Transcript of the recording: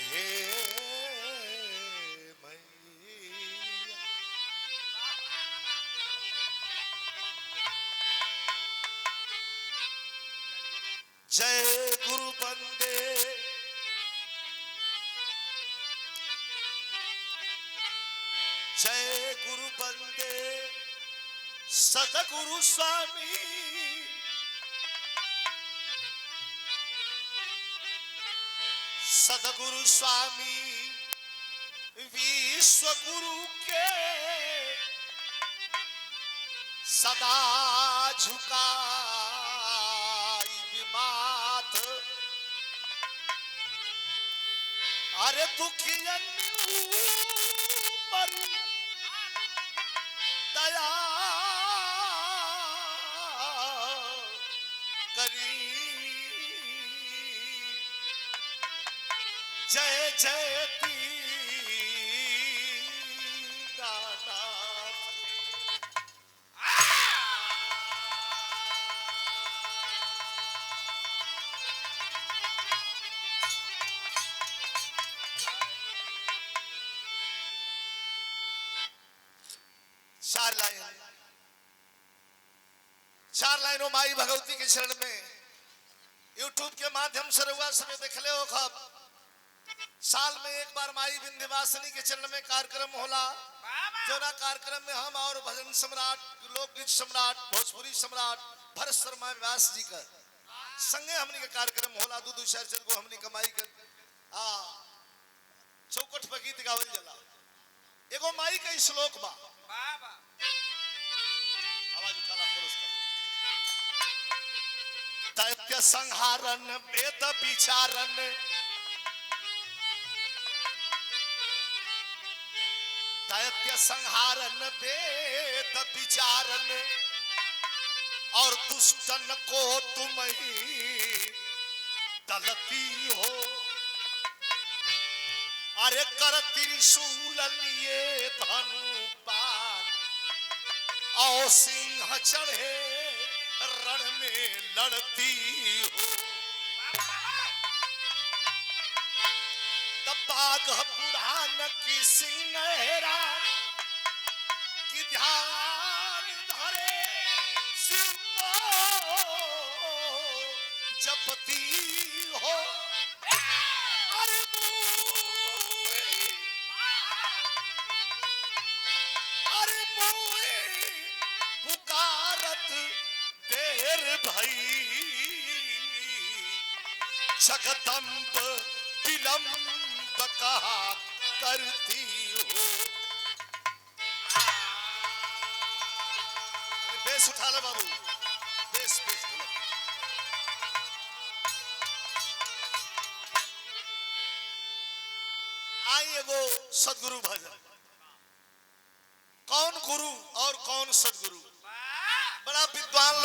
हे मैया। जय गुरु बंदे जय गुरु बंदे सतगुरु स्वामी सतगुरु स्वामी विश्व गुरु के सदा झुकाई माथ। अरे दुखियन पर दया करी। जय जय दीनानाथ। चार लाइनों माई भगवती के चरण में यूट्यूब के माध्यम से रउआ समय देखले हो। खब साल में एक बार माई विंध्यवासिनी के चरण में कार्यक्रम होला। जोना कार्यक्रम में हम और भजन सम्राट लोकगीत सम्राट भोजपुरी सम्राट भरत शर्मा व्यास जी का संगे हमनी के कार्यक्रम होला। दू चार जन को हमनी कमाई कर चौकट पर गीत गावल जाला। एगो माई का श्लोक बा। आवाज उठाला पुरस्कार। दैत्य संहारन वेद विचारन दैत्य संहारन वेद विचारन और दुष्टन को तुम ही दलती हो। अरे कर त्रिशूल लिए धनु पान और सिंह चढ़े रण में लड़ती हो। तब बाघ पुराण की सिंहरा की ध्यान धरे शिव को जपती हो। अरे मोए पुकारत देर भई जगदम्ब विलंब कहा करती हो। बेस उठा ले बाबू। बेस बेस आई एगो सदगुरु भजन। कौन गुरु और कौन सदगुरु? बड़ा विद्वान